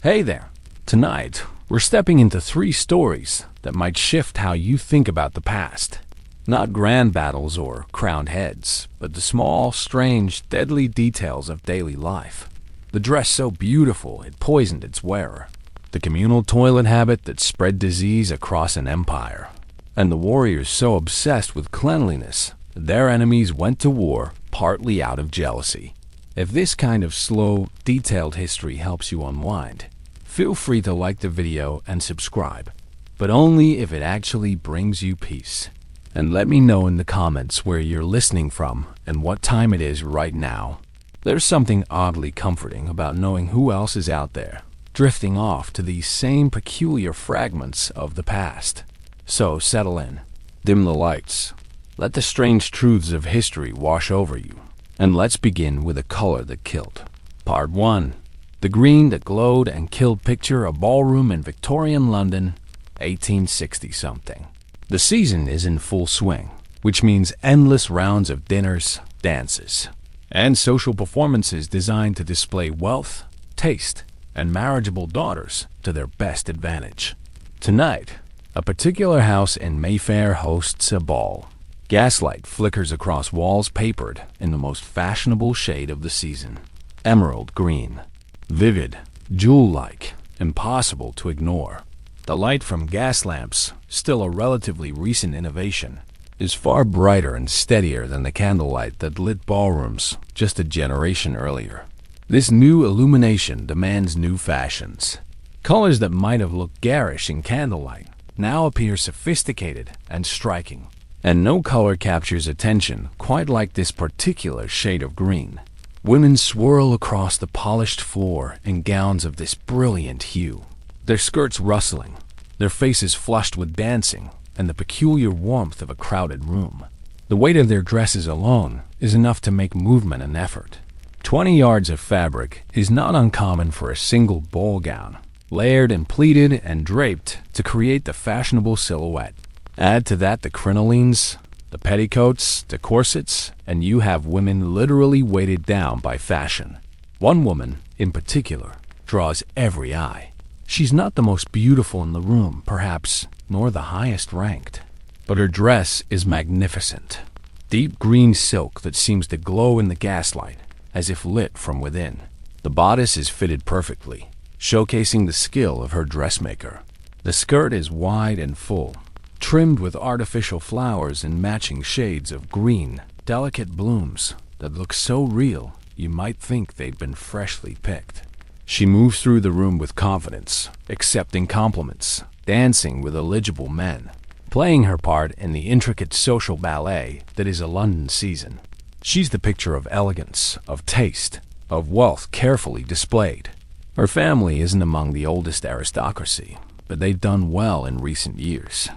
Hey there! Tonight, we're stepping into 3 stories that might shift how you think about the past. Not grand battles or crowned heads, but the small, strange, deadly details of daily life. The dress so beautiful it poisoned its wearer. The communal toilet habit that spread disease across an empire. And the warriors so obsessed with cleanliness that their enemies went to war partly out of jealousy. If this kind of slow, detailed history helps you unwind, feel free to like the video and subscribe, but only if it actually brings you peace. And let me know in the comments where you're listening from and what time it is right now. There's something oddly comforting about knowing who else is out there, drifting off to these same peculiar fragments of the past. So settle in, dim the lights, let the strange truths of history wash over you. And let's begin with a color that killed. Part 1. The green that glowed and killed. Picture a ballroom in Victorian London, 1860-something. The season is in full swing, which means endless rounds of dinners, dances, and social performances designed to display wealth, taste, and marriageable daughters to their best advantage. Tonight, a particular house in Mayfair hosts a ball. Gaslight flickers across walls papered in the most fashionable shade of the season. Emerald green. Vivid, jewel-like, impossible to ignore. The light from gas lamps, still a relatively recent innovation, is far brighter and steadier than the candlelight that lit ballrooms just a generation earlier. This new illumination demands new fashions. Colors that might have looked garish in candlelight now appear sophisticated and striking. And no color captures attention quite like this particular shade of green. Women swirl across the polished floor in gowns of this brilliant hue, their skirts rustling, their faces flushed with dancing and the peculiar warmth of a crowded room. The weight of their dresses alone is enough to make movement an effort. 20 yards of fabric is not uncommon for a single ball gown, layered and pleated and draped to create the fashionable silhouette. Add to that the crinolines, the petticoats, the corsets, and you have women literally weighted down by fashion. One woman, in particular, draws every eye. She's not the most beautiful in the room, perhaps, nor the highest ranked. But her dress is magnificent. Deep green silk that seems to glow in the gaslight, as if lit from within. The bodice is fitted perfectly, showcasing the skill of her dressmaker. The skirt is wide and full, trimmed with artificial flowers in matching shades of green, delicate blooms that look so real you might think they'd been freshly picked. She moves through the room with confidence, accepting compliments, dancing with eligible men, playing her part in the intricate social ballet that is a London season. She's the picture of elegance, of taste, of wealth carefully displayed. Her family isn't among the oldest aristocracy, but they've done well in recent years.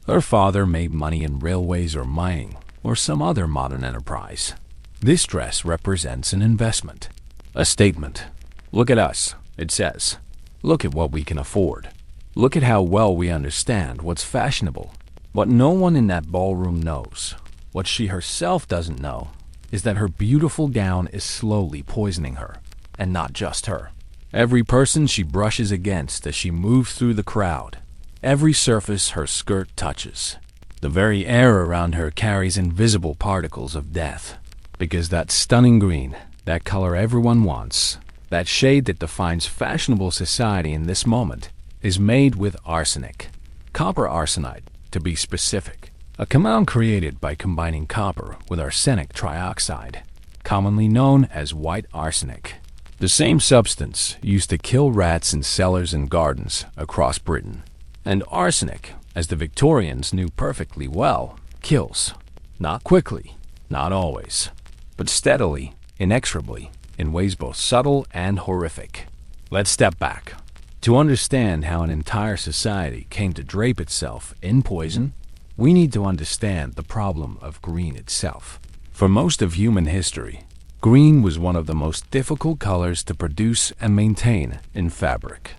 Her father made money in railways or mining, or some other modern enterprise. This dress represents an investment, a statement. Look at us, it says. Look at what we can afford. Look at how well we understand what's fashionable. What no one in that ballroom knows, what she herself doesn't know, is that her beautiful gown is slowly poisoning her, and not just her. Every person she brushes against as she moves through the crowd, every surface her skirt touches. The very air around her carries invisible particles of death. Because that stunning green, that color everyone wants, that shade that defines fashionable society in this moment, is made with arsenic. Copper arsenide, to be specific. A compound created by combining copper with arsenic trioxide, commonly known as white arsenic. The same substance used to kill rats in cellars and gardens across Britain. And arsenic, as the Victorians knew perfectly well, kills. Not quickly, not always, but steadily, inexorably, in ways both subtle and horrific. Let's step back. To understand how an entire society came to drape itself in poison, we need to understand the problem of green itself. For most of human history, green was one of the most difficult colors to produce and maintain in fabric.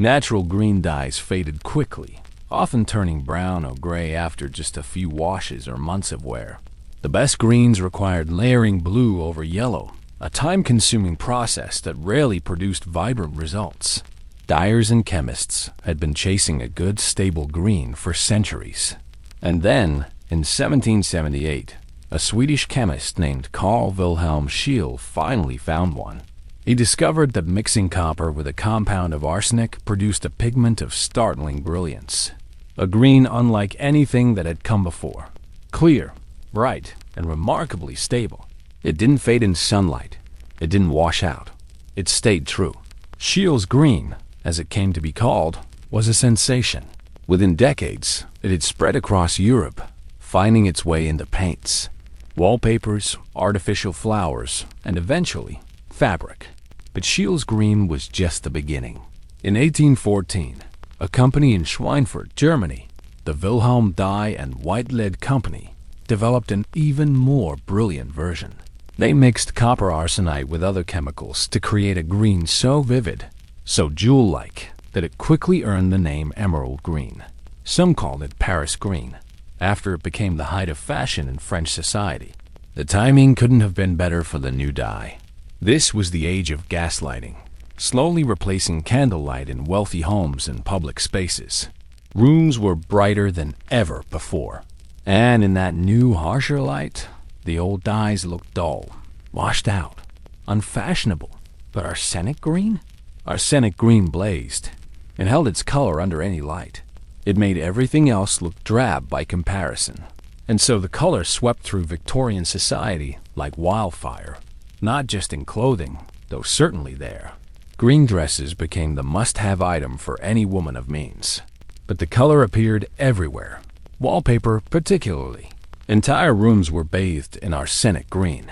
Natural green dyes faded quickly, often turning brown or gray after just a few washes or months of wear. The best greens required layering blue over yellow, a time-consuming process that rarely produced vibrant results. Dyers and chemists had been chasing a good, stable green for centuries. And then, in 1778, a Swedish chemist named Carl Wilhelm Scheele finally found one. He discovered that mixing copper with a compound of arsenic produced a pigment of startling brilliance. A green unlike anything that had come before. Clear, bright, and remarkably stable. It didn't fade in sunlight. It didn't wash out. It stayed true. Scheele's green, as it came to be called, was a sensation. Within decades, it had spread across Europe, finding its way into paints, wallpapers, artificial flowers, and eventually, fabric. But Scheele's green was just the beginning. In 1814, a company in Schweinfurt, Germany, the Wilhelm Dye and White Lead Company, developed an even more brilliant version. They mixed copper arsenite with other chemicals to create a green so vivid, so jewel-like, that it quickly earned the name emerald green. Some called it Paris green, after it became the height of fashion in French society. The timing couldn't have been better for the new dye. This was the age of gaslighting, slowly replacing candlelight in wealthy homes and public spaces. Rooms were brighter than ever before. And in that new, harsher light, the old dyes looked dull, washed out, unfashionable. But arsenic green? Arsenic green blazed. It held its color under any light. It made everything else look drab by comparison. And so the color swept through Victorian society like wildfire, not just in clothing, though certainly there. Green dresses became the must-have item for any woman of means. But the color appeared everywhere. Wallpaper particularly. Entire rooms were bathed in arsenic green.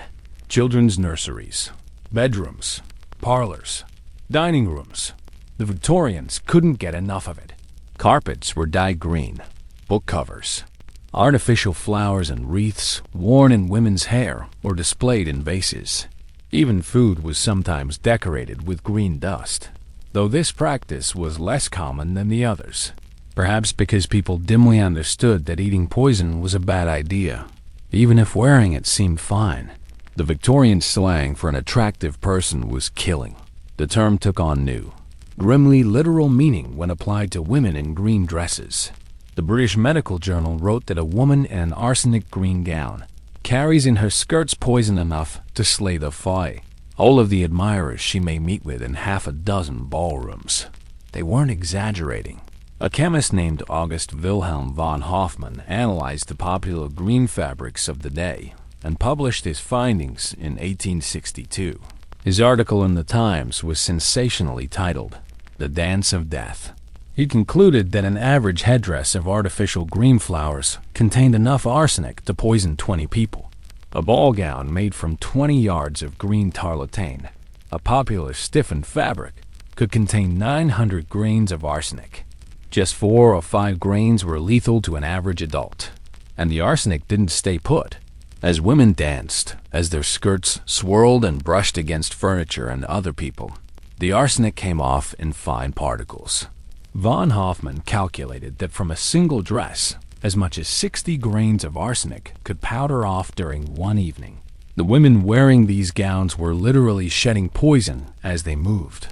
Children's nurseries, bedrooms, parlors, dining rooms. The Victorians couldn't get enough of it. Carpets were dyed green, book covers, artificial flowers and wreaths worn in women's hair or displayed in vases. Even food was sometimes decorated with green dust, though this practice was less common than the others. Perhaps because people dimly understood that eating poison was a bad idea, even if wearing it seemed fine. The Victorian slang for an attractive person was killing. The term took on new, grimly literal meaning when applied to women in green dresses. The British Medical Journal wrote that a woman in an arsenic green gown carries in her skirts poison enough to slay the fly, all of the admirers she may meet with in half a dozen ballrooms. They weren't exaggerating. A chemist named August Wilhelm von Hofmann analyzed the popular green fabrics of the day and published his findings in 1862. His article in the Times was sensationally titled, "The Dance of Death." He concluded that an average headdress of artificial green flowers contained enough arsenic to poison 20 people. A ball gown made from 20 yards of green tarlatan, a popular stiffened fabric, could contain 900 grains of arsenic. Just 4 or 5 grains were lethal to an average adult. And the arsenic didn't stay put. As women danced, as their skirts swirled and brushed against furniture and other people, the arsenic came off in fine particles. Von Hofmann calculated that from a single dress, as much as 60 grains of arsenic could powder off during one evening. The women wearing these gowns were literally shedding poison as they moved.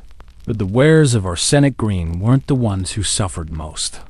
But the wearers of arsenic green weren't the ones who suffered most.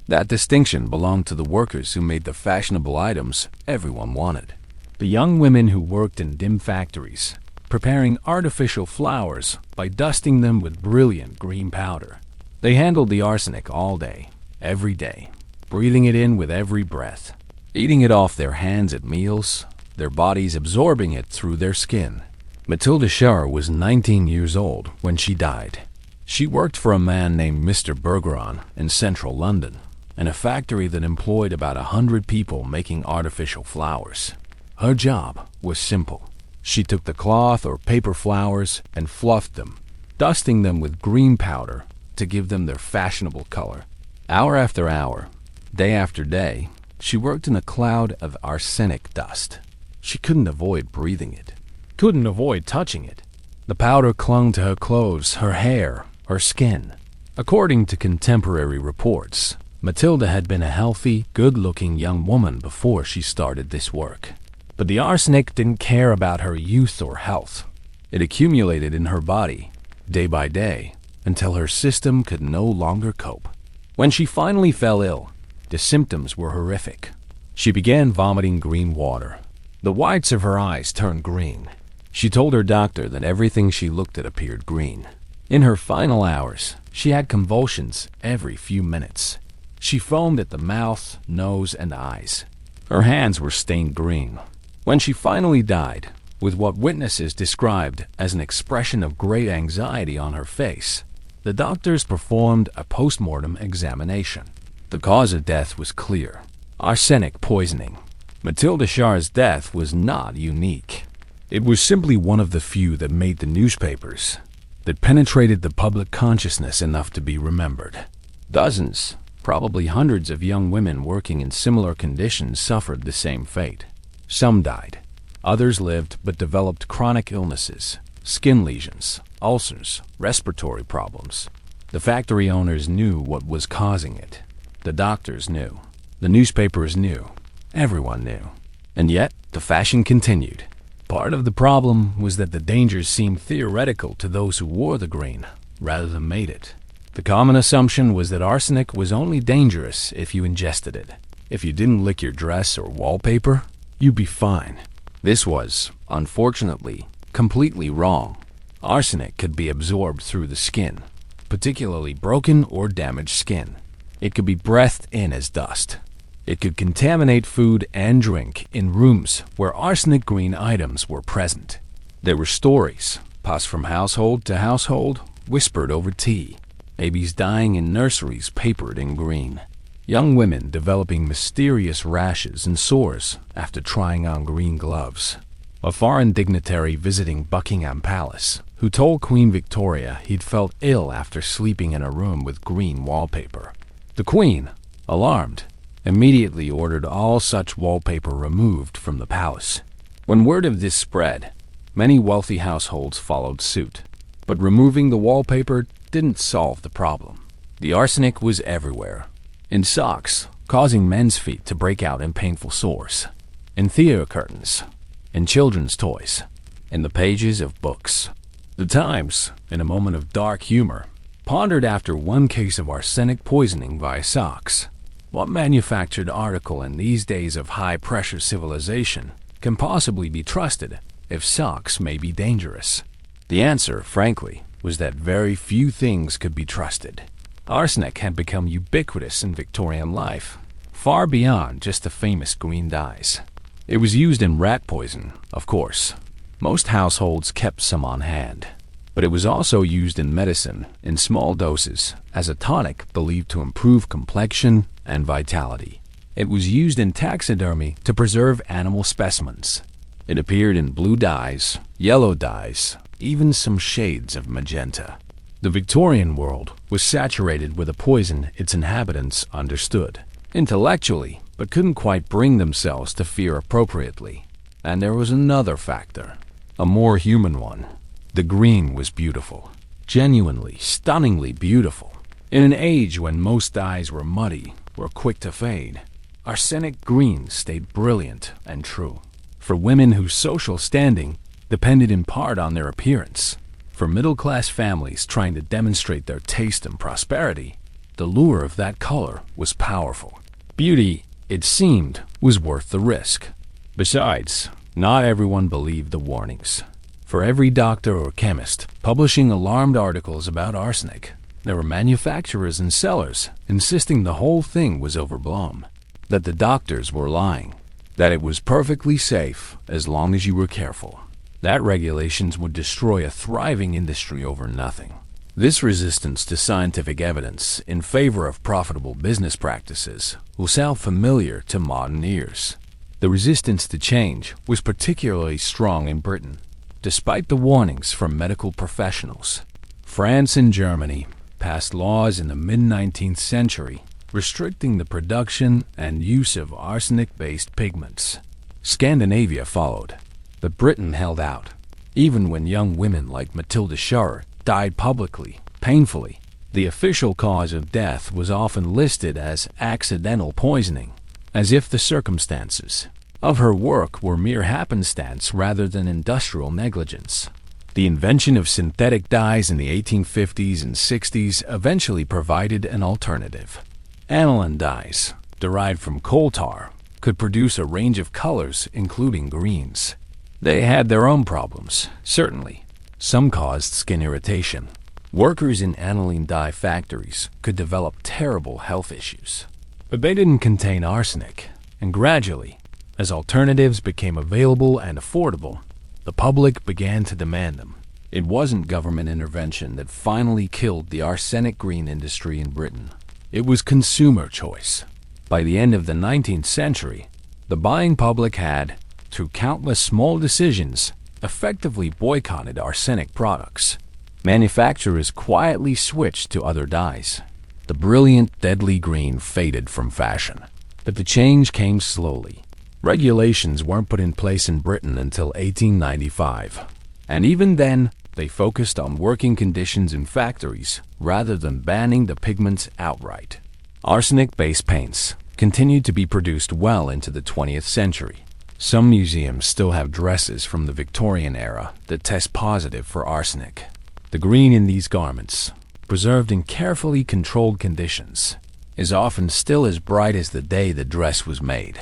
That distinction belonged to the workers who made the fashionable items everyone wanted. The young women who worked in dim factories, preparing artificial flowers by dusting them with brilliant green powder. They handled the arsenic all day, every day, breathing it in with every breath, eating it off their hands at meals, their bodies absorbing it through their skin. Matilda Scherer was 19 years old when she died. She worked for a man named Mr. Bergeron in central London, in a factory that employed about 100 people making artificial flowers. Her job was simple. She took the cloth or paper flowers and fluffed them, dusting them with green powder to give them their fashionable color. Hour after hour, day after day, she worked in a cloud of arsenic dust. She couldn't avoid breathing it, couldn't avoid touching it. The powder clung to her clothes, her hair, her skin. According to contemporary reports, Matilda had been a healthy, good-looking young woman before she started this work. But the arsenic didn't care about her youth or health. It accumulated in her body, day by day, until her system could no longer cope. When she finally fell ill, the symptoms were horrific. She began vomiting green water. The whites of her eyes turned green. She told her doctor that everything she looked at appeared green. In her final hours, she had convulsions every few minutes. She foamed at the mouth, nose, and eyes. Her hands were stained green. When she finally died, with what witnesses described as an expression of great anxiety on her face, the doctors performed a post-mortem examination. The cause of death was clear: arsenic poisoning. Matilda Char's death was not unique. It was simply one of the few that made the newspapers, that penetrated the public consciousness enough to be remembered. Dozens, probably hundreds of young women working in similar conditions suffered the same fate. Some died. Others lived but developed chronic illnesses, skin lesions, ulcers, respiratory problems. The factory owners knew what was causing it. The doctors knew. The newspapers knew. Everyone knew. And yet, the fashion continued. Part of the problem was that the dangers seemed theoretical to those who wore the green, rather than made it. The common assumption was that arsenic was only dangerous if you ingested it. If you didn't lick your dress or wallpaper, you'd be fine. This was, unfortunately, completely wrong. Arsenic could be absorbed through the skin, particularly broken or damaged skin. It could be breathed in as dust. It could contaminate food and drink in rooms where arsenic green items were present. There were stories, passed from household to household, whispered over tea. Babies dying in nurseries papered in green. Young women developing mysterious rashes and sores after trying on green gloves. A foreign dignitary visiting Buckingham Palace who told Queen Victoria he'd felt ill after sleeping in a room with green wallpaper. The Queen, alarmed, immediately ordered all such wallpaper removed from the palace. When word of this spread, many wealthy households followed suit. But removing the wallpaper didn't solve the problem. The arsenic was everywhere. In socks, causing men's feet to break out in painful sores. In theater curtains. In children's toys. In the pages of books. The Times, in a moment of dark humor, pondered after one case of arsenic poisoning via socks. What manufactured article in these days of high-pressure civilization can possibly be trusted if socks may be dangerous? The answer, frankly, was that very few things could be trusted. Arsenic had become ubiquitous in Victorian life, far beyond just the famous green dyes. It was used in rat poison, of course. Most households kept some on hand. But it was also used in medicine in small doses as a tonic believed to improve complexion and vitality. It was used in taxidermy to preserve animal specimens. It appeared in blue dyes, yellow dyes, even some shades of magenta. The Victorian world was saturated with a poison its inhabitants understood intellectually, but couldn't quite bring themselves to fear appropriately. And there was another factor, a more human one. The green was beautiful, genuinely, stunningly beautiful. In an age when most dyes were muddy, were quick to fade, arsenic green stayed brilliant and true. For women whose social standing depended in part on their appearance, for middle-class families trying to demonstrate their taste and prosperity, the lure of that color was powerful. Beauty, it seemed, was worth the risk. Besides, not everyone believed the warnings. For every doctor or chemist publishing alarmed articles about arsenic, there were manufacturers and sellers insisting the whole thing was overblown, that the doctors were lying, that it was perfectly safe as long as you were careful, that regulations would destroy a thriving industry over nothing. This resistance to scientific evidence in favor of profitable business practices will sound familiar to modern ears. The resistance to change was particularly strong in Britain. Despite the warnings from medical professionals, France and Germany passed laws in the mid-19th century restricting the production and use of arsenic-based pigments. Scandinavia followed, but Britain held out, even when young women like Matilda Char died publicly, painfully. The official cause of death was often listed as accidental poisoning, as if the circumstances of her work were mere happenstance rather than industrial negligence. The invention of synthetic dyes in the 1850s and 60s eventually provided an alternative. Aniline dyes, derived from coal tar, could produce a range of colors, including greens. They had their own problems, certainly. Some caused skin irritation. Workers in aniline dye factories could develop terrible health issues. But they didn't contain arsenic, and gradually, as alternatives became available and affordable, the public began to demand them. It wasn't government intervention that finally killed the arsenic green industry in Britain. It was consumer choice. By the end of the 19th century, the buying public had, through countless small decisions, effectively boycotted arsenic products. Manufacturers quietly switched to other dyes. The brilliant, deadly green faded from fashion. But the change came slowly. Regulations weren't put in place in Britain until 1895. And even then, they focused on working conditions in factories rather than banning the pigments outright. Arsenic-based paints continued to be produced well into the 20th century. Some museums still have dresses from the Victorian era that test positive for arsenic. The green in these garments, preserved in carefully controlled conditions, is often still as bright as the day the dress was made.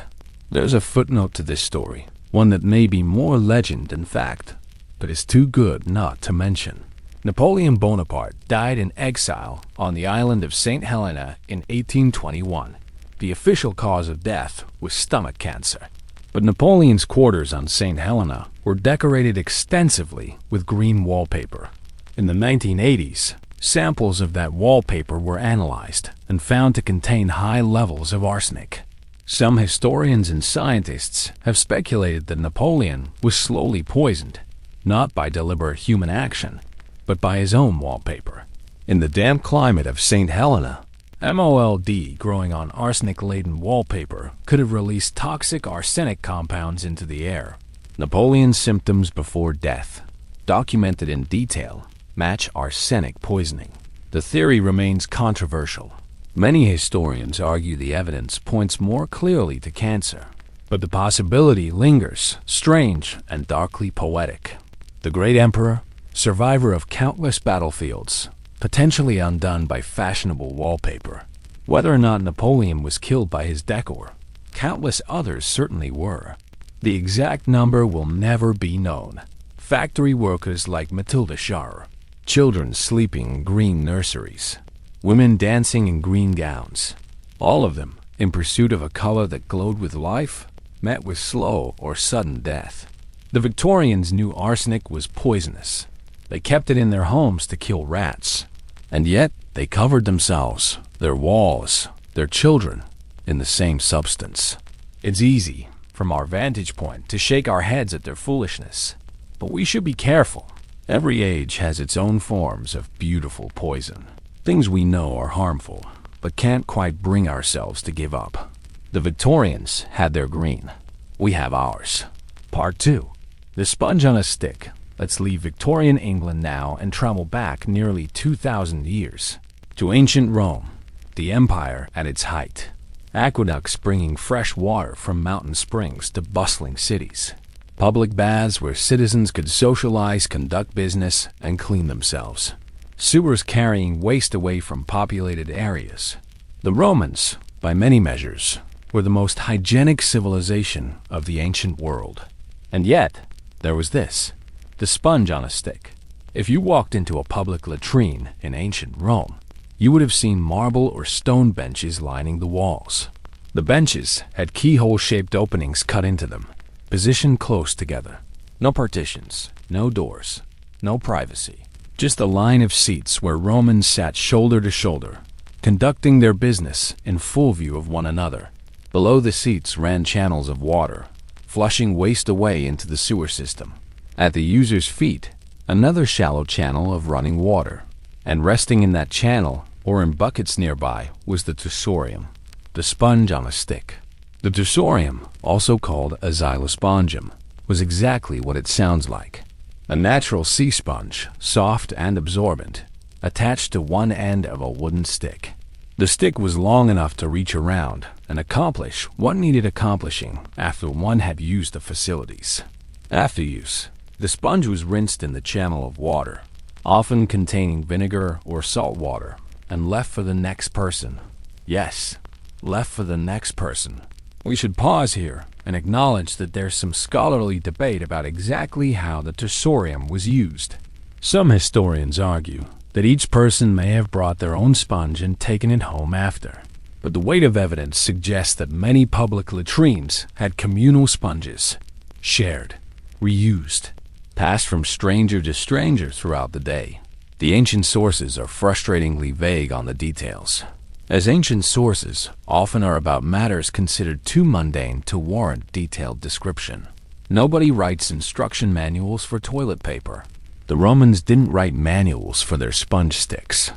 There's a footnote to this story, one that may be more legend than fact, but is too good not to mention. Napoleon Bonaparte died in exile on the island of St. Helena in 1821. The official cause of death was stomach cancer. But Napoleon's quarters on St. Helena were decorated extensively with green wallpaper. In the 1980s, samples of that wallpaper were analyzed and found to contain high levels of arsenic. Some historians and scientists have speculated that Napoleon was slowly poisoned, not by deliberate human action, but by his own wallpaper. In the damp climate of St. Helena, MOLD growing on arsenic-laden wallpaper could have released toxic arsenic compounds into the air. Napoleon's symptoms before death, documented in detail, match arsenic poisoning. The theory remains controversial. Many historians argue the evidence points more clearly to cancer, but the possibility lingers, strange and darkly poetic. The great emperor, survivor of countless battlefields, potentially undone by fashionable wallpaper. Whether or not Napoleon was killed by his decor, countless others certainly were. The exact number will never be known. Factory workers like Matilda Scharrer, children sleeping in green nurseries, women dancing in green gowns, all of them in pursuit of a color that glowed with life, met with slow or sudden death. The Victorians knew arsenic was poisonous. They kept it in their homes to kill rats. And yet, they covered themselves, their walls, their children, in the same substance. It's easy, from our vantage point, to shake our heads at their foolishness. But we should be careful. Every age has its own forms of beautiful poison. Things we know are harmful, but can't quite bring ourselves to give up. The Victorians had their green. We have ours. Part 2. The sponge on a stick. Let's leave Victorian England now and travel back nearly 2,000 years to ancient Rome, the empire at its height. Aqueducts bringing fresh water from mountain springs to bustling cities. Public baths where citizens could socialize, conduct business, and clean themselves. Sewers carrying waste away from populated areas. The Romans, by many measures, were the most hygienic civilization of the ancient world. And yet, there was this. The sponge on a stick. If you walked into a public latrine in ancient Rome, you would have seen marble or stone benches lining the walls. The benches had keyhole-shaped openings cut into them, positioned close together. No partitions, no doors, no privacy. Just a line of seats where Romans sat shoulder to shoulder, conducting their business in full view of one another. Below the seats ran channels of water, flushing waste away into the sewer system. At the user's feet, another shallow channel of running water. And resting in that channel, or in buckets nearby, was the tussorium, the sponge on a stick. The tussorium, also called a xylospongum, was exactly what it sounds like. A natural sea sponge, soft and absorbent, attached to one end of a wooden stick. The stick was long enough to reach around and accomplish what needed accomplishing after one had used the facilities. After use, The sponge was rinsed in the channel of water, often containing vinegar or salt water, and left for the next person. Yes, left for the next person. We should pause here and acknowledge that there's some scholarly debate about exactly how the tersorium was used. Some historians argue that each person may have brought their own sponge and taken it home after. But the weight of evidence suggests that many public latrines had communal sponges, shared, reused, passed from stranger to stranger throughout the day. The ancient sources are frustratingly vague on the details, as ancient sources often are about matters considered too mundane to warrant detailed description. Nobody writes instruction manuals for toilet paper. The Romans didn't write manuals for their sponge sticks.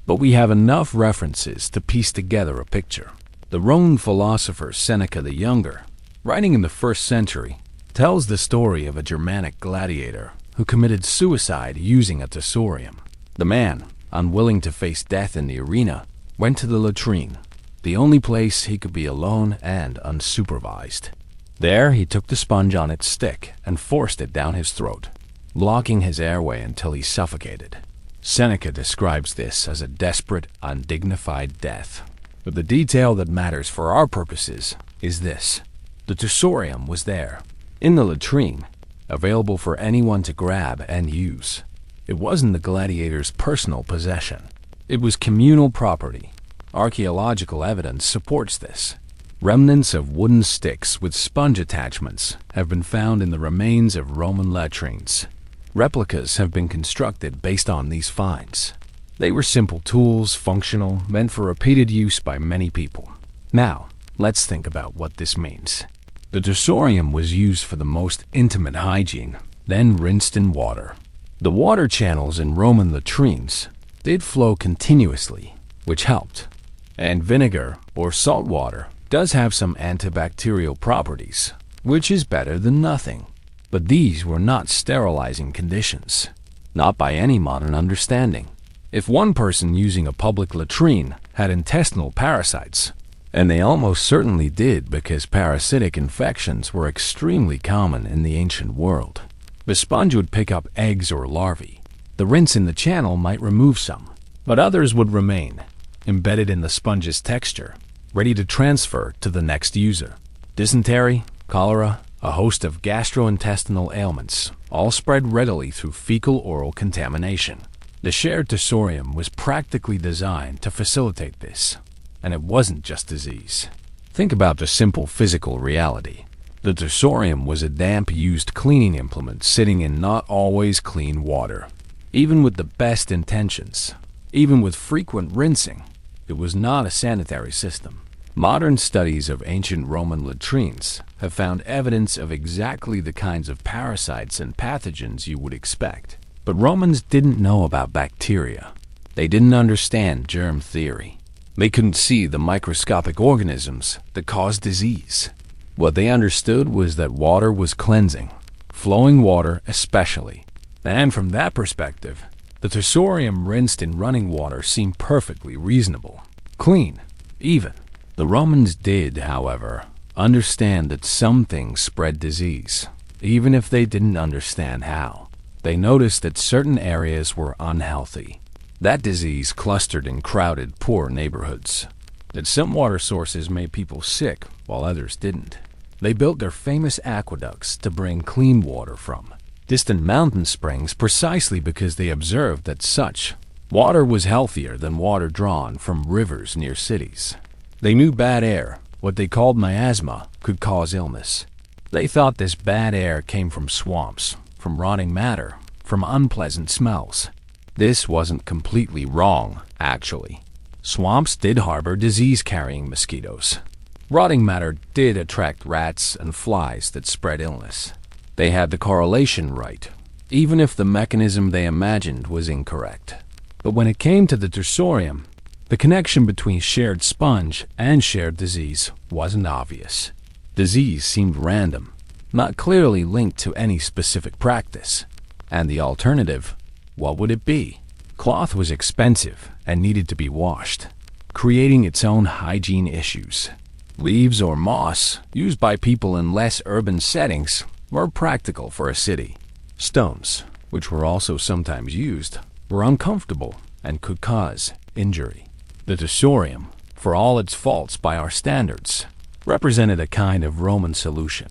But we have enough references to piece together a picture. The Roman philosopher Seneca the Younger, writing in the 1st century, tells the story of a Germanic gladiator who committed suicide using a tersorium. The man, unwilling to face death in the arena, went to the latrine, the only place he could be alone and unsupervised. There he took the sponge on its stick and forced it down his throat, blocking his airway until he suffocated. Seneca describes this as a desperate, undignified death. But the detail that matters for our purposes is this. The tersorium was there, in the latrine, available for anyone to grab and use. It wasn't the gladiator's personal possession. It was communal property. Archaeological evidence supports this. Remnants of wooden sticks with sponge attachments have been found in the remains of Roman latrines. Replicas have been constructed based on these finds. They were simple tools, functional, meant for repeated use by many people. Now, let's think about what this means. The tersorium was used for the most intimate hygiene, then rinsed in water. The water channels in Roman latrines did flow continuously, which helped. And vinegar, or salt water, does have some antibacterial properties, which is better than nothing. But these were not sterilizing conditions, not by any modern understanding. If one person using a public latrine had intestinal parasites, and they almost certainly did because parasitic infections were extremely common in the ancient world, the sponge would pick up eggs or larvae. The rinse in the channel might remove some, but others would remain, embedded in the sponge's texture, ready to transfer to the next user. Dysentery, cholera, a host of gastrointestinal ailments, all spread readily through fecal-oral contamination. The shared tersorium was practically designed to facilitate this, and it wasn't just disease. Think about the simple physical reality. The tersorium was a damp used cleaning implement sitting in not always clean water. Even with the best intentions, even with frequent rinsing, it was not a sanitary system. Modern studies of ancient Roman latrines have found evidence of exactly the kinds of parasites and pathogens you would expect. But Romans didn't know about bacteria. They didn't understand germ theory. They couldn't see the microscopic organisms that cause disease. What they understood was that water was cleansing, flowing water especially. And from that perspective, the tersorium rinsed in running water seemed perfectly reasonable, clean, even. The Romans did, however, understand that some things spread disease, even if they didn't understand how. They noticed that certain areas were unhealthy. That disease clustered in crowded, poor neighborhoods. That some water sources made people sick, while others didn't. They built their famous aqueducts to bring clean water from distant mountain springs precisely because they observed that such water was healthier than water drawn from rivers near cities. They knew bad air, what they called miasma, could cause illness. They thought this bad air came from swamps, from rotting matter, from unpleasant smells. This wasn't completely wrong, actually. Swamps did harbor disease-carrying mosquitoes. Rotting matter did attract rats and flies that spread illness. They had the correlation right, even if the mechanism they imagined was incorrect. But when it came to the tersorium, the connection between shared sponge and shared disease wasn't obvious. Disease seemed random, not clearly linked to any specific practice. And the alternative, what would it be? Cloth was expensive and needed to be washed, creating its own hygiene issues. Leaves or moss, used by people in less urban settings, were practical for a city. Stones, which were also sometimes used, were uncomfortable and could cause injury. The tessorium, for all its faults by our standards, represented a kind of Roman solution,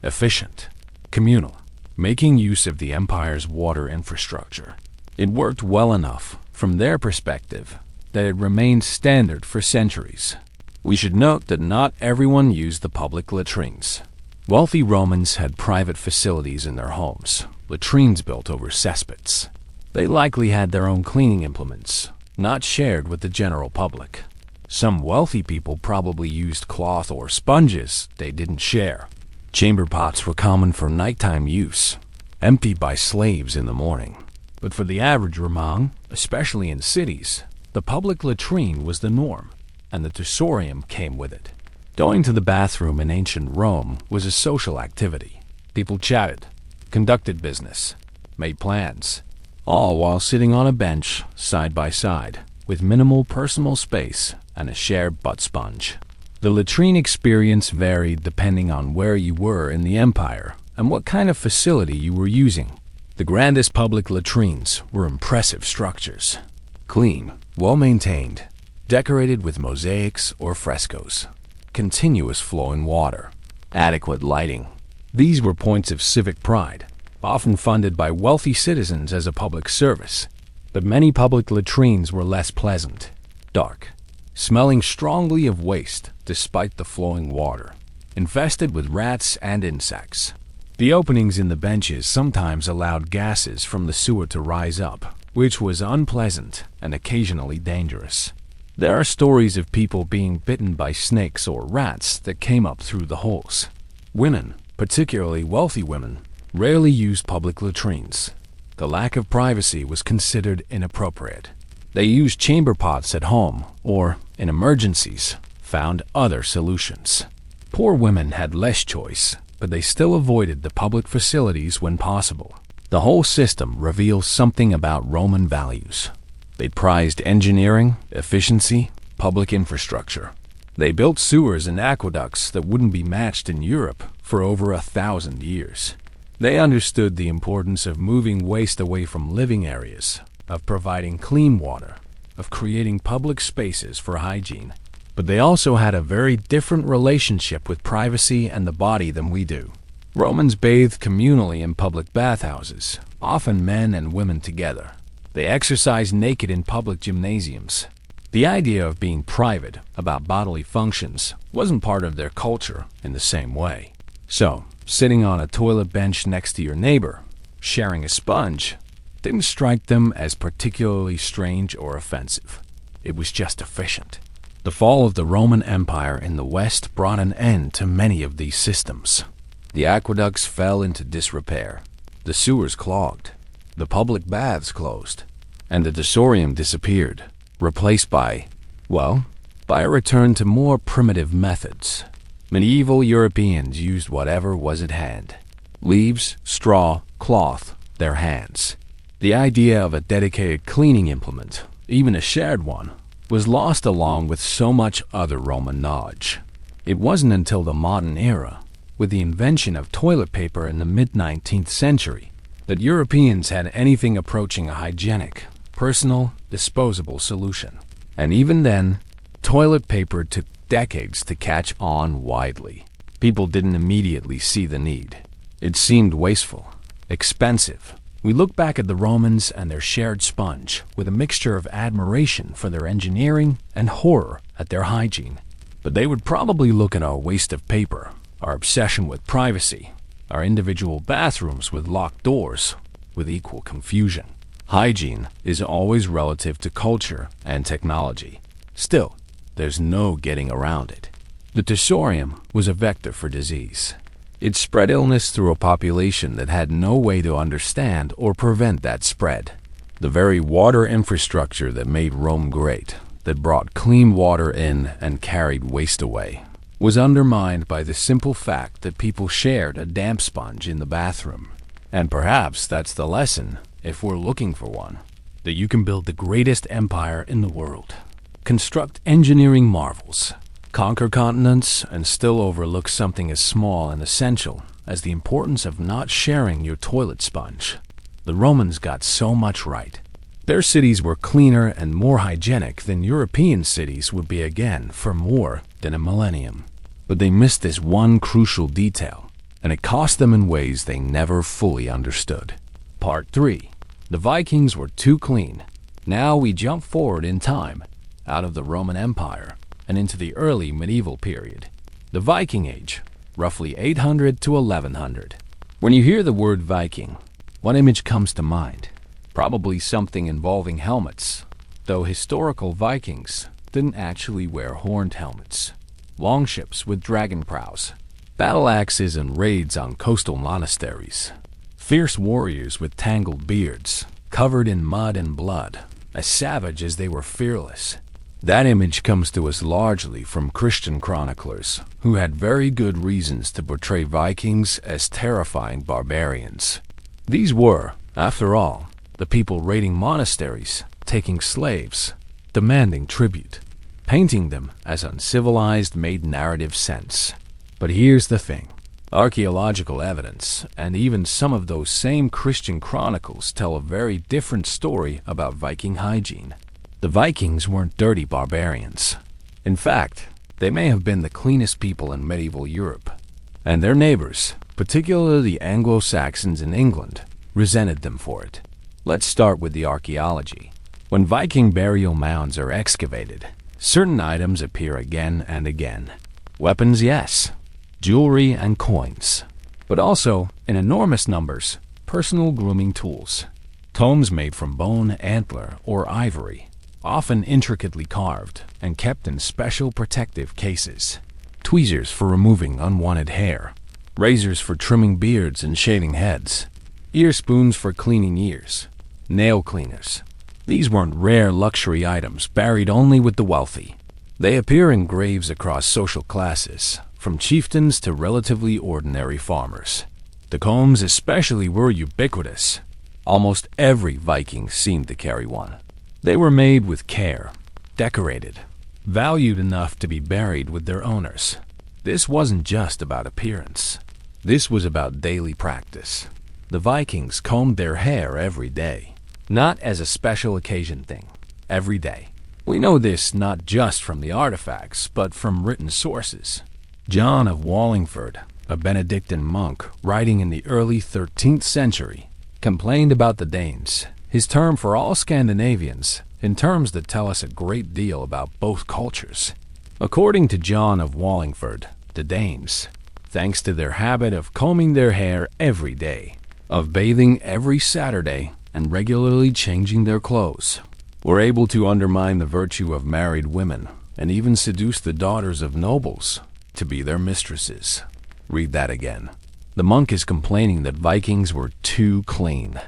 efficient, communal, making use of the empire's water infrastructure. It worked well enough, from their perspective, that it remained standard for centuries. We should note that not everyone used the public latrines. Wealthy Romans had private facilities in their homes, latrines built over cesspits. They likely had their own cleaning implements, not shared with the general public. Some wealthy people probably used cloth or sponges they didn't share. Chamber pots were common for nighttime use, emptied by slaves in the morning. But for the average Roman, especially in cities, the public latrine was the norm, and the tessorium came with it. Going to the bathroom in ancient Rome was a social activity. People chatted, conducted business, made plans, all while sitting on a bench side by side, with minimal personal space and a shared butt sponge. The latrine experience varied depending on where you were in the empire and what kind of facility you were using. The grandest public latrines were impressive structures, clean, well-maintained, decorated with mosaics or frescoes, continuous flowing water, adequate lighting. These were points of civic pride, often funded by wealthy citizens as a public service. But many public latrines were less pleasant, dark, smelling strongly of waste despite the flowing water, infested with rats and insects. The openings in the benches sometimes allowed gases from the sewer to rise up, which was unpleasant and occasionally dangerous. There are stories of people being bitten by snakes or rats that came up through the holes. Women, particularly wealthy women, rarely used public latrines. The lack of privacy was considered inappropriate. They used chamber pots at home or, in emergencies, found other solutions. Poor women had less choice, but they still avoided the public facilities when possible. The whole system reveals something about Roman values. They prized engineering, efficiency, public infrastructure. They built sewers and aqueducts that wouldn't be matched in Europe for over 1,000 years. They understood the importance of moving waste away from living areas, of providing clean water, of creating public spaces for hygiene. But they also had a very different relationship with privacy and the body than we do. Romans bathed communally in public bathhouses, often men and women together. They exercised naked in public gymnasiums. The idea of being private about bodily functions wasn't part of their culture in the same way. So, sitting on a toilet bench next to your neighbor, sharing a sponge, didn't strike them as particularly strange or offensive. It was just efficient. The fall of the Roman Empire in the West brought an end to many of these systems. The aqueducts fell into disrepair, the sewers clogged, the public baths closed, and the tessorium disappeared, replaced by a return to more primitive methods. Medieval Europeans used whatever was at hand: leaves, straw, cloth, their hands. The idea of a dedicated cleaning implement, even a shared one, was lost along with so much other Roman knowledge. It wasn't until the modern era, with the invention of toilet paper in the mid-19th century, that Europeans had anything approaching a hygienic, personal, disposable solution. And even then, toilet paper took decades to catch on widely. People didn't immediately see the need. It seemed wasteful, expensive. We look back at the Romans and their shared sponge with a mixture of admiration for their engineering and horror at their hygiene. But they would probably look at our waste of paper, our obsession with privacy, our individual bathrooms with locked doors, with equal confusion. Hygiene is always relative to culture and technology. Still, there's no getting around it. The tessorium was a vector for disease. It spread illness through a population that had no way to understand or prevent that spread. The very water infrastructure that made Rome great, that brought clean water in and carried waste away, was undermined by the simple fact that people shared a damp sponge in the bathroom. And perhaps that's the lesson, if we're looking for one, that you can build the greatest empire in the world, construct engineering marvels, conquer continents, and still overlook something as small and essential as the importance of not sharing your toilet sponge. The Romans got so much right. Their cities were cleaner and more hygienic than European cities would be again for more than a millennium. But they missed this one crucial detail, and it cost them in ways they never fully understood. Part 3. The Vikings were too clean. Now we jump forward in time, out of the Roman Empire, and into the early medieval period. The Viking Age, roughly 800 to 1100. When you hear the word Viking, what image comes to mind? Probably something involving helmets, though historical Vikings didn't actually wear horned helmets. Longships with dragon prows, battle axes and raids on coastal monasteries, fierce warriors with tangled beards, covered in mud and blood, as savage as they were fearless. That image comes to us largely from Christian chroniclers, who had very good reasons to portray Vikings as terrifying barbarians. These were, after all, the people raiding monasteries, taking slaves, demanding tribute. Painting them as uncivilized made narrative sense. But here's the thing. Archaeological evidence, and even some of those same Christian chronicles, tell a very different story about Viking hygiene. The Vikings weren't dirty barbarians. In fact, they may have been the cleanest people in medieval Europe. And their neighbors, particularly the Anglo-Saxons in England, resented them for it. Let's start with the archaeology. When Viking burial mounds are excavated, certain items appear again and again. Weapons, yes. Jewelry and coins. But also, in enormous numbers, personal grooming tools. Tomes made from bone, antler, or ivory, often intricately carved and kept in special protective cases. Tweezers for removing unwanted hair. Razors for trimming beards and shaving heads. Ear spoons for cleaning ears. Nail cleaners. These weren't rare luxury items buried only with the wealthy. They appear in graves across social classes, from chieftains to relatively ordinary farmers. The combs especially were ubiquitous. Almost every Viking seemed to carry one. They were made with care, decorated, valued enough to be buried with their owners. This wasn't just about appearance. This was about daily practice. The Vikings combed their hair every day. Not as a special occasion thing, every day. We know this not just from the artifacts, but from written sources. John of Wallingford, a Benedictine monk writing in the early 13th century, complained about the Danes, his term for all Scandinavians, in terms that tell us a great deal about both cultures. According to John of Wallingford, the Danes, thanks to their habit of combing their hair every day, of bathing every Saturday, and regularly changing their clothes, were able to undermine the virtue of married women and even seduce the daughters of nobles to be their mistresses. Read that again. The monk is complaining that Vikings were too clean,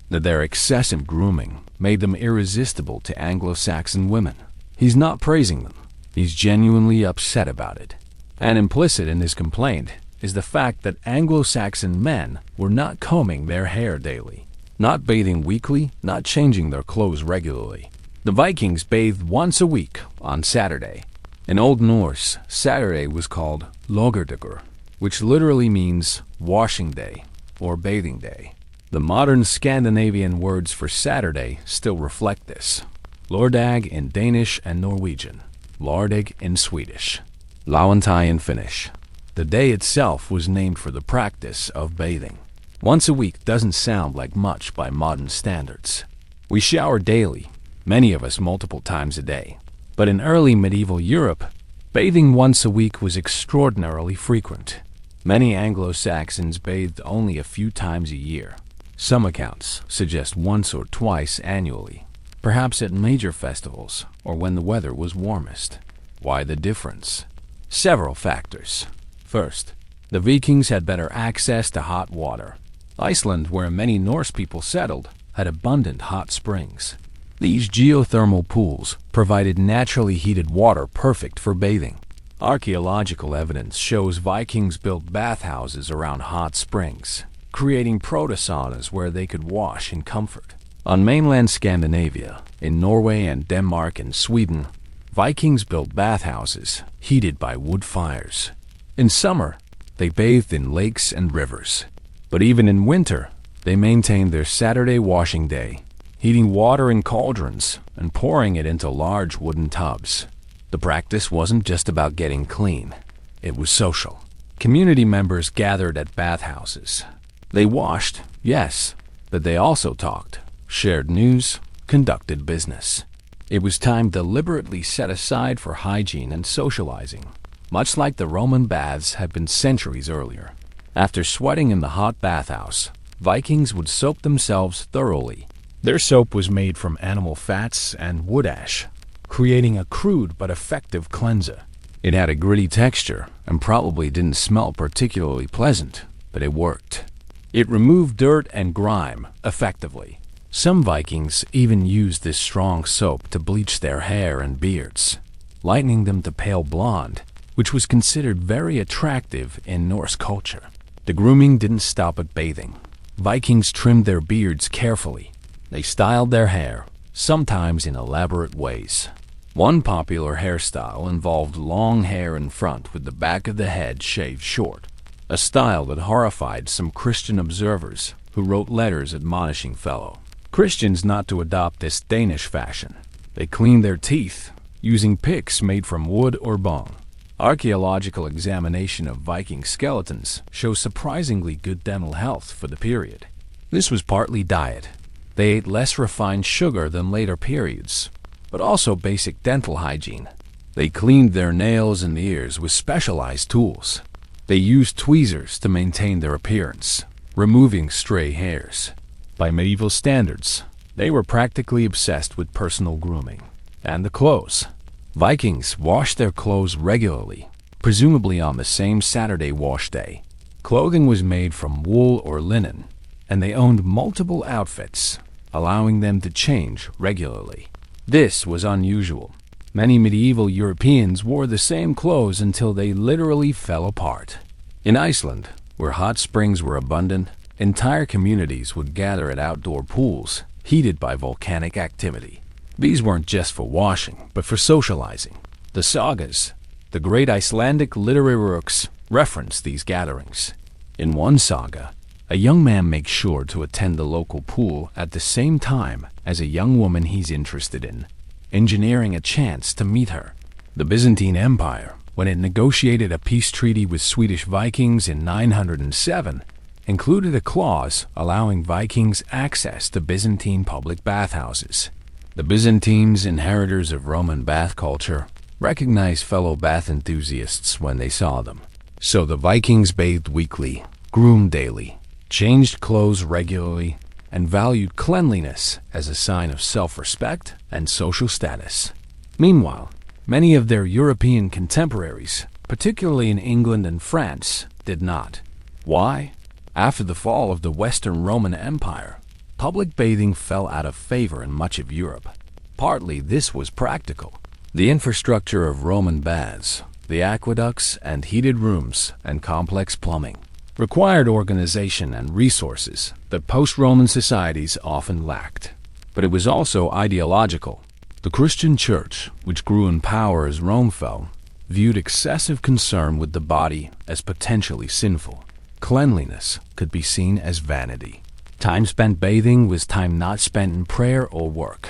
that their excessive grooming made them irresistible to Anglo-Saxon women. He's not praising them. He's genuinely upset about it. And implicit in his complaint is the fact that Anglo-Saxon men were not combing their hair daily, not bathing weekly, not changing their clothes regularly. The Vikings bathed once a week on Saturday. In Old Norse, Saturday was called Logurdagur, which literally means washing day or bathing day. The modern Scandinavian words for Saturday still reflect this. Lørdag in Danish and Norwegian, Lardag in Swedish, Lauantai in Finnish. The day itself was named for the practice of bathing. Once a week doesn't sound like much by modern standards. We shower daily, many of us multiple times a day. But in early medieval Europe, bathing once a week was extraordinarily frequent. Many Anglo-Saxons bathed only a few times a year. Some accounts suggest once or twice annually, perhaps at major festivals or when the weather was warmest. Why the difference? Several factors. First, the Vikings had better access to hot water. Iceland, where many Norse people settled, had abundant hot springs. These geothermal pools provided naturally heated water perfect for bathing. Archaeological evidence shows Vikings built bathhouses around hot springs, creating proto-saunas where they could wash in comfort. On mainland Scandinavia, in Norway and Denmark and Sweden, Vikings built bathhouses heated by wood fires. In summer, They bathed in lakes and rivers. But even in winter, they maintained their Saturday washing day, heating water in cauldrons and pouring it into large wooden tubs. The practice wasn't just about getting clean. It was social. Community members gathered at bathhouses. They washed, yes, but they also talked, shared news, conducted business. It was time deliberately set aside for hygiene and socializing, much like the Roman baths had been centuries earlier. After sweating in the hot bathhouse, Vikings would soap themselves thoroughly. Their soap was made from animal fats and wood ash, creating a crude but effective cleanser. It had a gritty texture and probably didn't smell particularly pleasant, but it worked. It removed dirt and grime effectively. Some Vikings even used this strong soap to bleach their hair and beards, lightening them to pale blonde, which was considered very attractive in Norse culture. The grooming didn't stop at bathing. Vikings trimmed their beards carefully. They styled their hair, sometimes in elaborate ways. One popular hairstyle involved long hair in front with the back of the head shaved short, a style that horrified some Christian observers who wrote letters admonishing fellow Christians not to adopt this Danish fashion. They cleaned their teeth using picks made from wood or bone. Archaeological examination of Viking skeletons shows surprisingly good dental health for the period. This was partly diet. They ate less refined sugar than later periods, but also basic dental hygiene. They cleaned their nails and ears with specialized tools. They used tweezers to maintain their appearance, removing stray hairs. By medieval standards, they were practically obsessed with personal grooming. And the clothes. Vikings washed their clothes regularly, presumably on the same Saturday wash day. Clothing was made from wool or linen, and they owned multiple outfits, allowing them to change regularly. This was unusual. Many medieval Europeans wore the same clothes until they literally fell apart. In Iceland, where hot springs were abundant, entire communities would gather at outdoor pools, heated by volcanic activity. These weren't just for washing, but for socializing. The sagas, the great Icelandic literary works, reference these gatherings. In one saga, a young man makes sure to attend the local pool at the same time as a young woman he's interested in, engineering a chance to meet her. The Byzantine Empire, when it negotiated a peace treaty with Swedish Vikings in 907, included a clause allowing Vikings access to Byzantine public bathhouses. The Byzantines, inheritors of Roman bath culture, recognized fellow bath enthusiasts when they saw them. So the Vikings bathed weekly, groomed daily, changed clothes regularly, and valued cleanliness as a sign of self-respect and social status. Meanwhile, many of their European contemporaries, particularly in England and France, did not. Why? After the fall of the Western Roman Empire, public bathing fell out of favor in much of Europe. Partly this was practical. The infrastructure of Roman baths, the aqueducts and heated rooms and complex plumbing, required organization and resources that post-Roman societies often lacked. But it was also ideological. The Christian Church, which grew in power as Rome fell, viewed excessive concern with the body as potentially sinful. Cleanliness could be seen as vanity. Time spent bathing was time not spent in prayer or work.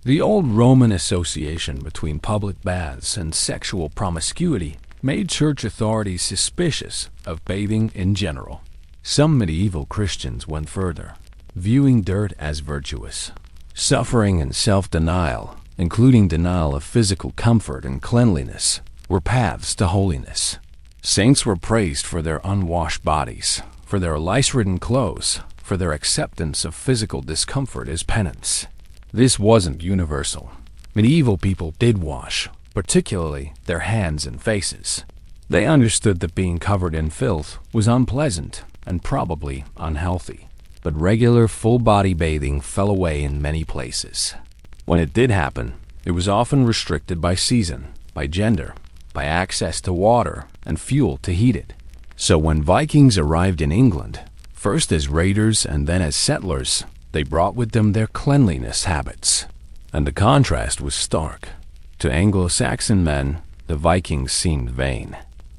The old Roman association between public baths and sexual promiscuity made church authorities suspicious of bathing in general. Some medieval Christians went further, viewing dirt as virtuous. Suffering and self-denial, including denial of physical comfort and cleanliness, were paths to holiness. Saints were praised for their unwashed bodies, for their lice-ridden clothes, for their acceptance of physical discomfort as penance. This wasn't universal. Medieval people did wash, particularly their hands and faces. They understood that being covered in filth was unpleasant and probably unhealthy. But regular full-body bathing fell away in many places. When it did happen, it was often restricted by season, by gender, by access to water and fuel to heat it. So when Vikings arrived in England, first as raiders and then as settlers, they brought with them their cleanliness habits. And the contrast was stark. To Anglo-Saxon men, the Vikings seemed vain.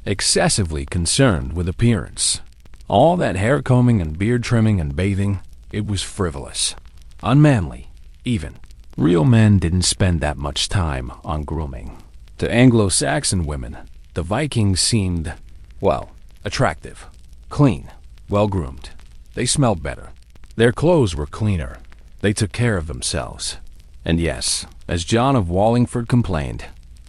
excessively concerned with appearance. All that hair combing and beard trimming and bathing, it was frivolous, unmanly, even. Real men didn't spend that much time on grooming. To Anglo-Saxon women, the Vikings seemed, well, attractive, clean, well-groomed. They smelled better. Their clothes were cleaner. They took care of themselves. And yes, as John of Wallingford complained,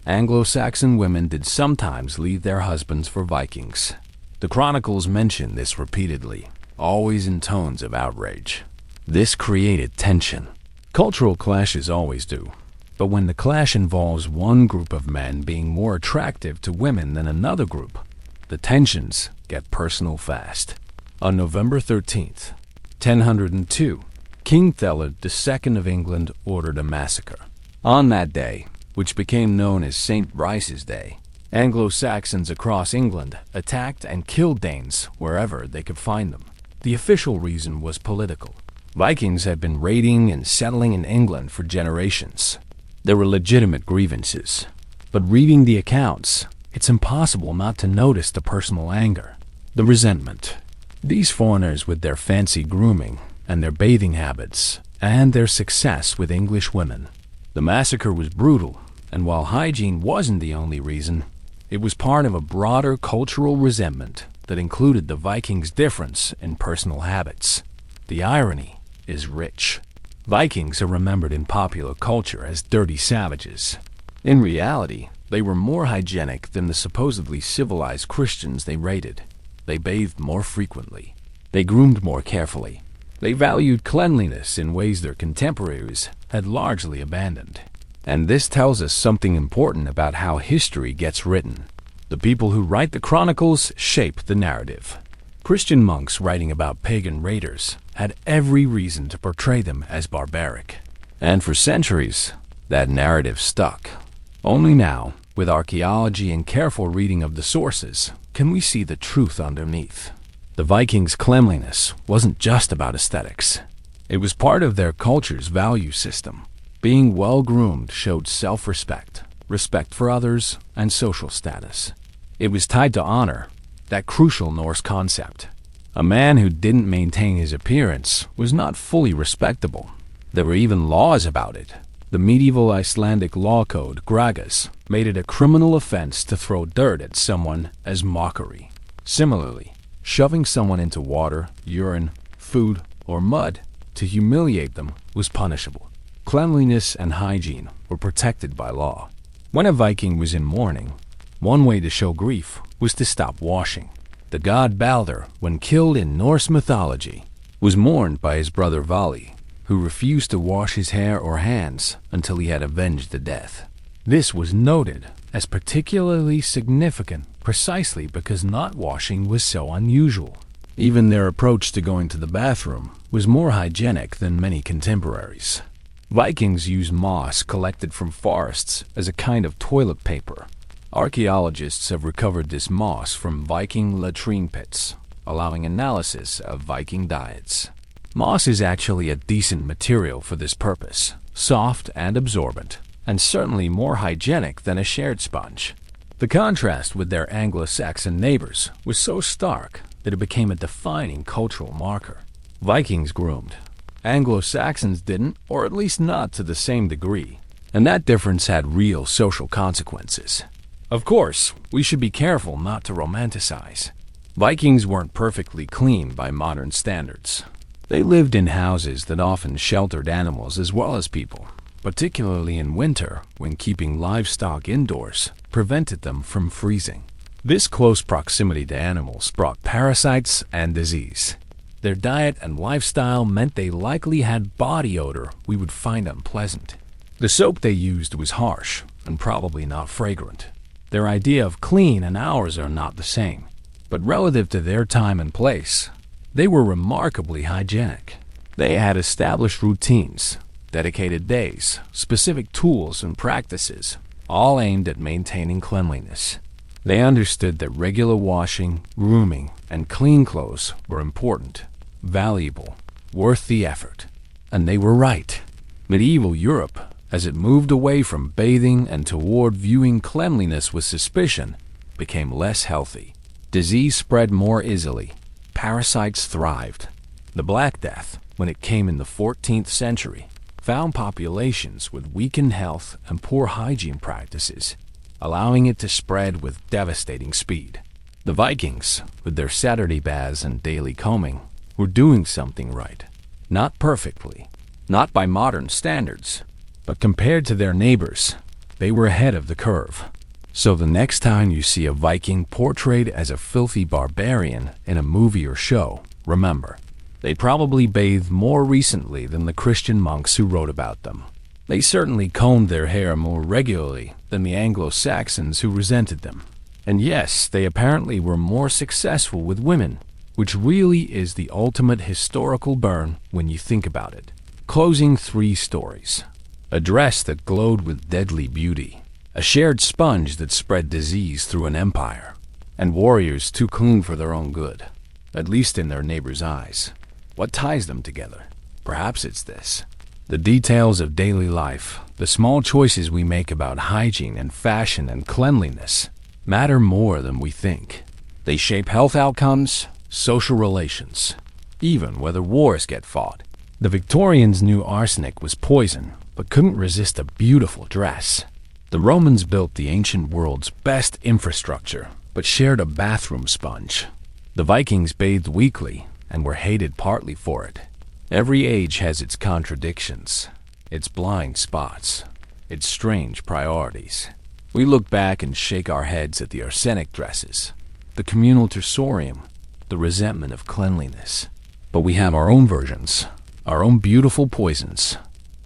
Anglo-Saxon women did sometimes leave their husbands for Vikings. The chronicles mention this repeatedly, always in tones of outrage. This created tension. Cultural clashes always do. But when the clash involves one group of men being more attractive to women than another group, the tensions get personal fast. On November 13th, 1002, King Theled II of England ordered a massacre. On that day, which became known as St. Brice's Day, Anglo-Saxons across England attacked and killed Danes wherever they could find them. The official reason was political. Vikings had been raiding and settling in England for generations. There were legitimate grievances. But reading the accounts, it's impossible not to notice the personal anger, the resentment. These foreigners with their fancy grooming and their bathing habits and their success with English women. The massacre was brutal, and while hygiene wasn't the only reason, it was part of a broader cultural resentment that included the Vikings' difference in personal habits. The irony is rich. Vikings are remembered in popular culture as dirty savages. In reality, they were more hygienic than the supposedly civilized Christians they raided. They bathed more frequently. They groomed more carefully. They valued cleanliness in ways their contemporaries had largely abandoned. And this tells us something important about how history gets written. The people who write the chronicles shape the narrative. Christian monks writing about pagan raiders had every reason to portray them as barbaric. And for centuries, that narrative stuck. Only now, with archaeology and careful reading of the sources, can we see the truth underneath. The Vikings' cleanliness wasn't just about aesthetics. It was part of their culture's value system. Being well-groomed showed self-respect, respect for others, and social status. It was tied to honor, that crucial Norse concept. A man who didn't maintain his appearance was not fully respectable. There were even laws about it. The medieval Icelandic law code, Gragas, made it a criminal offense to throw dirt at someone as mockery. Similarly, shoving someone into water, urine, food, or mud to humiliate them was punishable. Cleanliness and hygiene were protected by law. When a Viking was in mourning, one way to show grief was to stop washing. The god Balder, when killed in Norse mythology, was mourned by his brother Vali, who refused to wash his hair or hands until he had avenged the death. This was noted as particularly significant precisely because not washing was so unusual. Even their approach to going to the bathroom was more hygienic than many contemporaries. Vikings used moss collected from forests as a kind of toilet paper. Archaeologists have recovered this moss from Viking latrine pits, allowing analysis of Viking diets. Moss is actually a decent material for this purpose, soft and absorbent, and certainly more hygienic than a shared sponge. The contrast with their Anglo-Saxon neighbors was so stark that it became a defining cultural marker. Vikings groomed. Anglo-Saxons didn't, or at least not to the same degree, and that difference had real social consequences. Of course, we should be careful not to romanticize. Vikings weren't perfectly clean by modern standards. They lived in houses that often sheltered animals as well as people, particularly in winter when keeping livestock indoors prevented them from freezing. This close proximity to animals brought parasites and disease. Their diet and lifestyle meant they likely had body odor we would find unpleasant. The soap they used was harsh and probably not fragrant. Their idea of clean and ours are not the same, but relative to their time and place, they were remarkably hygienic. They had established routines, dedicated days, specific tools and practices, all aimed at maintaining cleanliness. They understood that regular washing, grooming, and clean clothes were important, valuable, worth the effort. And they were right. Medieval Europe, as it moved away from bathing and toward viewing cleanliness with suspicion, became less healthy. Disease spread more easily. Parasites thrived. The Black Death, when it came in the 14th century, found populations with weakened health and poor hygiene practices, allowing it to spread with devastating speed. The Vikings, with their Saturday baths and daily combing, were doing something right. Not perfectly, not by modern standards, but compared to their neighbors, they were ahead of the curve. So the next time you see a Viking portrayed as a filthy barbarian in a movie or show, remember, they probably bathed more recently than the Christian monks who wrote about them. They certainly combed their hair more regularly than the Anglo-Saxons who resented them. And yes, they apparently were more successful with women, which really is the ultimate historical burn when you think about it. Closing 3 stories. A dress that glowed with deadly beauty. A shared sponge that spread disease through an empire. And warriors too clean for their own good, at least in their neighbors' eyes. What ties them together? Perhaps it's this. The details of daily life, the small choices we make about hygiene and fashion and cleanliness, matter more than we think. They shape health outcomes, social relations, even whether wars get fought. The Victorians knew arsenic was poison, but couldn't resist a beautiful dress. The Romans built the ancient world's best infrastructure, but shared a bathroom sponge. The Vikings bathed weekly and were hated partly for it. Every age has its contradictions, its blind spots, its strange priorities. We look back and shake our heads at the arsenic dresses, the communal tersorium, the resentment of cleanliness. But we have our own versions, our own beautiful poisons,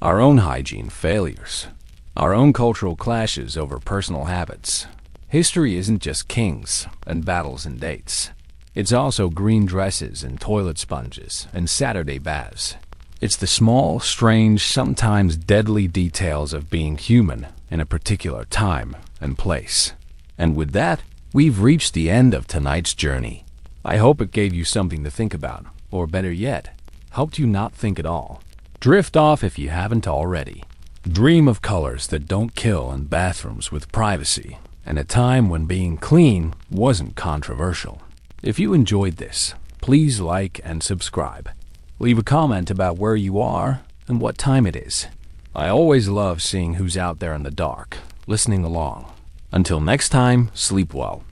our own hygiene failures, our own cultural clashes over personal habits. History isn't just kings and battles and dates. It's also green dresses and toilet sponges and Saturday baths. It's the small, strange, sometimes deadly details of being human in a particular time and place. And with that, we've reached the end of tonight's journey. I hope it gave you something to think about, or better yet, helped you not think at all. Drift off if you haven't already. Dream of colors that don't kill in bathrooms with privacy, and a time when being clean wasn't controversial. If you enjoyed this, please like and subscribe. Leave a comment about where you are and what time it is. I always love seeing who's out there in the dark, listening along. Until next time, sleep well.